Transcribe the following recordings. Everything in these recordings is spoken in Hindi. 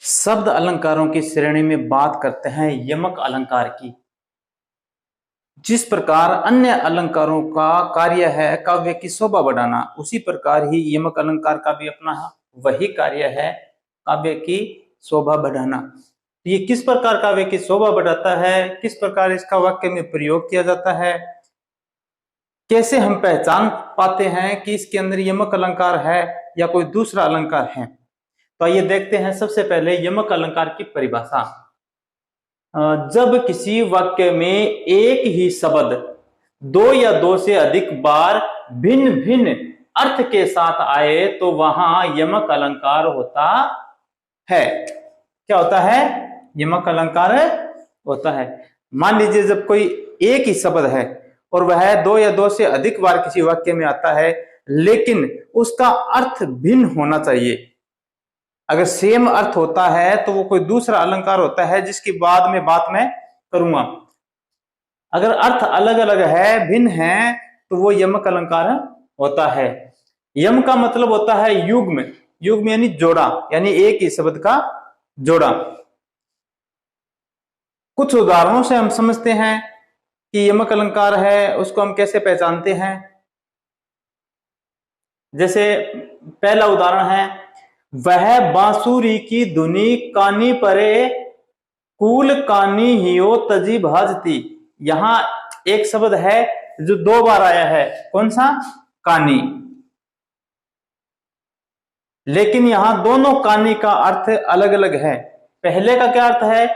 शब्द अलंकारों की श्रेणी में बात करते हैं यमक अलंकार की। जिस प्रकार अन्य अलंकारों का कार्य है काव्य की शोभा बढ़ाना, उसी प्रकार ही यमक अलंकार का भी अपना वही कार्य है काव्य की शोभा बढ़ाना। ये किस प्रकार काव्य की शोभा बढ़ाता है, किस प्रकार इसका वाक्य में प्रयोग किया जाता है, कैसे हम पहचान पाते हैं कि इसके अंदर यमक अलंकार है या कोई दूसरा अलंकार है। तो आइए देखते हैं सबसे पहले यमक अलंकार की परिभाषा। जब किसी वाक्य में एक ही शब्द दो या दो से अधिक बार भिन्न भिन्न अर्थ के साथ आए तो वहां यमक अलंकार होता है। क्या होता है? यमक अलंकार होता है। मान लीजिए जब कोई एक ही शब्द है और वह दो या दो से अधिक बार किसी वाक्य में आता है, लेकिन उसका अर्थ भिन्न होना चाहिए। अगर सेम अर्थ होता है तो वो कोई दूसरा अलंकार होता है, जिसकी बाद में बात मैं करूंगा। अगर अर्थ अलग अलग है, भिन्न है, तो वो यमक अलंकार होता है। यम का मतलब होता है युग्म। युग्म यानी जोड़ा, यानी एक ही शब्द का जोड़ा। कुछ उदाहरणों से हम समझते हैं कि यमक अलंकार है, उसको हम कैसे पहचानते हैं। जैसे पहला उदाहरण है, वह बांसुरी की धुनी कानी परे कूल कानी हियो तजी भाजती। यहां एक शब्द है जो दो बार आया है, कौन सा? कानी। लेकिन यहां दोनों कानी का अर्थ अलग अलग है। पहले का क्या अर्थ है?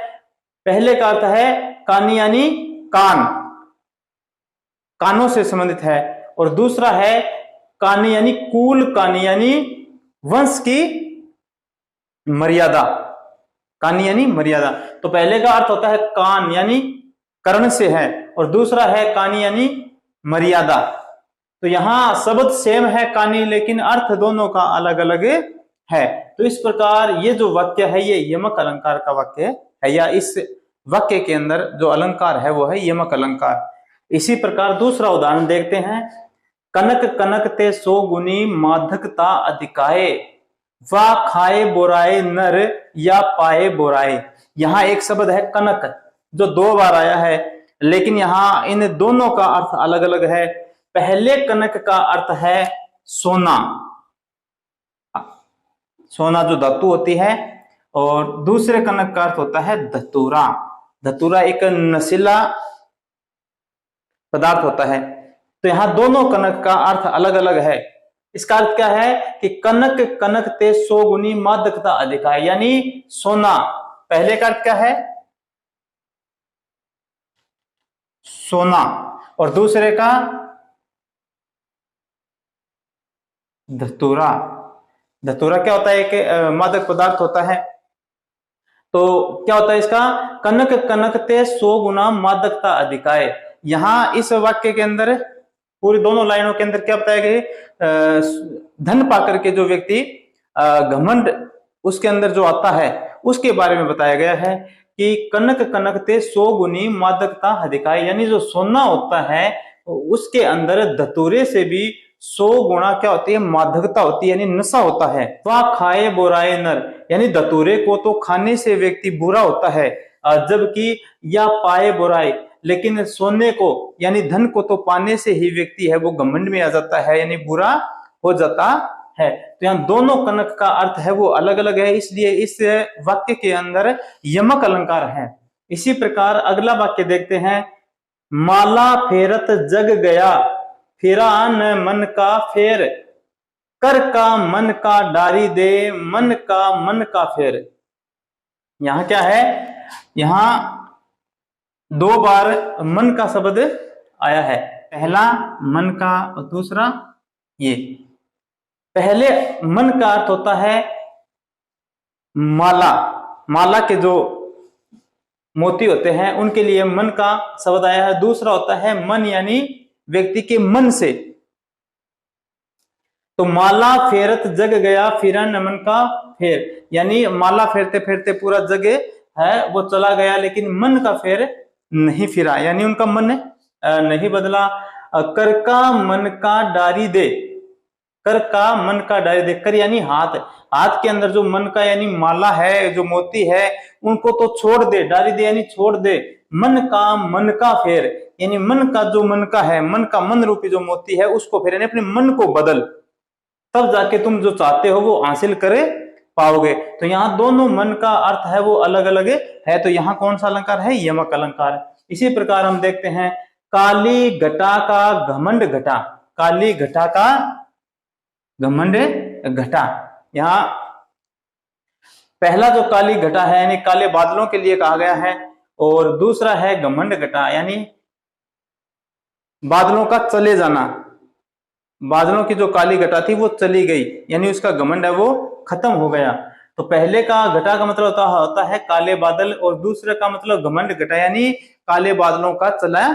पहले का अर्थ है कानी यानी कान, कानों से संबंधित है, और दूसरा है कानी यानी कूल कानी यानी वंश की मर्यादा। कानी यानी मर्यादा। तो पहले का अर्थ होता है कान यानी कर्ण से है, और दूसरा है कानी यानी मर्यादा। तो यहां शब्द सेम है कानी, लेकिन अर्थ दोनों का अलग अलग है। तो इस प्रकार ये जो वाक्य है ये यमक अलंकार का वाक्य है, या इस वाक्य के अंदर जो अलंकार है वो है यमक अलंकार। इसी प्रकार दूसरा उदाहरण देखते हैं। कनक कनक ते सो गुनी माधकता अधिकाए, वा खाए बोराए नर या पाए बोराए। यहां एक शब्द है कनक जो दो बार आया है, लेकिन यहां इन दोनों का अर्थ अलग अलग है। पहले कनक का अर्थ है सोना, सोना जो धातु होती है, और दूसरे कनक का अर्थ होता है धतूरा। धतूरा एक नशीला पदार्थ होता है। तो यहां दोनों कनक का अर्थ अलग अलग है। इसका अर्थ क्या है कि कनक कनक ते सो गुनी मादकता अधिक है, यानी सोना। पहले का अर्थ क्या है? सोना, और दूसरे का धतूरा। धतूरा क्या होता है? एक मादक पदार्थ होता है। तो क्या होता है इसका? कनक कनक ते सो गुना मादकता अधिकाय। यहां इस वाक्य के अंदर पूरी दोनों लाइनों के अंदर क्या बताया गया? धन पाकर के जो व्यक्ति घमंड उसके अंदर जो आता है उसके बारे में बताया गया है कि कनक कनक ते सो गुनी मादकता अधिकाय, यानी जो सोना होता है उसके अंदर धतूरे से भी 100 गुणा क्या होती है? मादकता होती है, यानी नशा होता है। वह खाए बोराए नर, यानी धतूरे को तो खाने से व्यक्ति बुरा होता है, जबकि या पाए बुराई, लेकिन सोने को यानी धन को तो पाने से ही व्यक्ति है वो घमंड में आ जाता है, यानी बुरा हो जाता है। तो यहाँ दोनों कनक का अर्थ है वो अलग अलग है, इसलिए इस वाक्य के अंदर यमक अलंकार है। इसी प्रकार अगला वाक्य देखते हैं। माला फेरत जग गया, फिरा न मन का फेर, कर का मन का डारी दे, मन का मन का फेर। यहां क्या है? यहां दो बार मन का शब्द आया है। पहला मन का और दूसरा ये। पहले मन का अर्थ होता है माला। माला के जो मोती होते हैं उनके लिए मन का शब्द आया है। दूसरा होता है मन, यानी व्यक्ति के मन से। तो माला फेरत जग गया, फिरा न मन का फेर, यानी माला फेरते फेरते पूरा जग है वो चला गया, लेकिन मन का फेर नहीं फिरा, यानी उनका मन नहीं बदला। कर का मन का डारी दे, कर का मन का डायरी देख कर, यानी हाथ, हाथ के अंदर जो मन का यानी माला है, जो मोती है, उनको तो छोड़ दे, डारी दे यानी छोड़ दे। मन का फेर, यानी मन का जो मन का है, मन का मन रूपी जो मोती है उसको फेर, यानी अपने मन को बदल, तब जाके तुम जो चाहते हो वो हासिल करे पाओगे। तो यहाँ दोनों मन का अर्थ है वो अलग अलग है। तो यहाँ कौन सा अलंकार है? यमक अलंकार। इसी प्रकार हम देखते हैं काली घटा का घमंड घटा, काली घटा का घमंड घटा। यहाँ पहला जो काली घटा है यानी काले बादलों के लिए कहा गया है, और दूसरा है घमंड घटा यानी बादलों का चले जाना, बादलों की जो काली घटा थी वो चली गई, यानी उसका घमंड है वो खत्म हो गया। तो पहले का घटा का मतलब होता है काले बादल, और दूसरे का मतलब घमंड घटा यानी काले बादलों का चला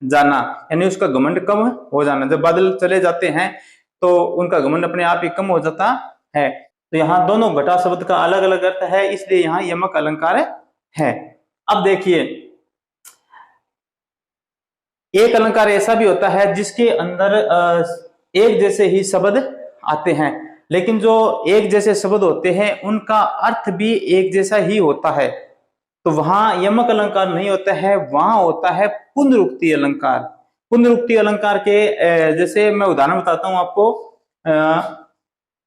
जाना, यानी उसका घमंड कम हो जाना। जब बादल चले जाते हैं तो उनका घमंड अपने आप ही कम हो जाता है। तो यहाँ दोनों घटा शब्द का अलग अलग अर्थ है, इसलिए यहाँ यमक अलंकार है। अब देखिए, एक अलंकार ऐसा भी होता है जिसके अंदर एक जैसे ही शब्द आते हैं, लेकिन जो एक जैसे शब्द होते हैं उनका अर्थ भी एक जैसा ही होता है, तो वहां यमक अलंकार नहीं होता है, वहां होता है पुनरुक्ति अलंकार। पुनरुक्ति अलंकार के जैसे मैं उदाहरण बताता हूं आपको,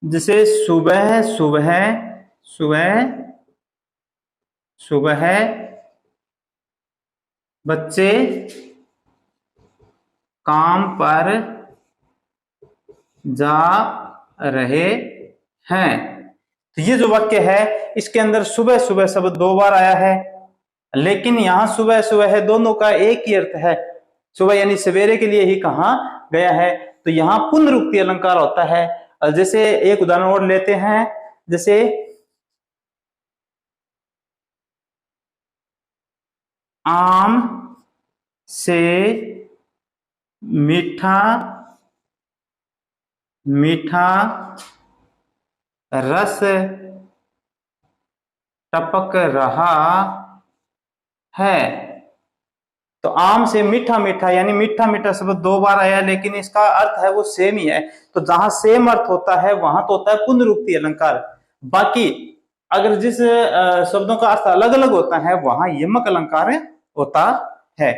जैसे सुबह सुबह सुबह सुबह बच्चे काम पर जा रहे हैं। तो ये जो वाक्य है इसके अंदर सुबह सुबह शब्द 2 बार आया है, लेकिन यहां सुबह सुबह है दोनों का एक ही अर्थ है, सुबह यानी सवेरे के लिए ही कहा गया है। तो यहां पुनरुक्ति अलंकार होता है। जैसे एक उदाहरण और लेते हैं, जैसे आम से मीठा मीठा रस टपक रहा है। तो आम से मीठा मीठा यानी मीठा मीठा शब्द 2 बार आया, लेकिन इसका अर्थ है वो सेम ही है। तो जहां सेम अर्थ होता है वहां तो होता है पुनरुक्ति अलंकार। बाकी अगर जिस शब्दों का अर्थ अलग अलग होता है वहां यमक अलंकार होता है।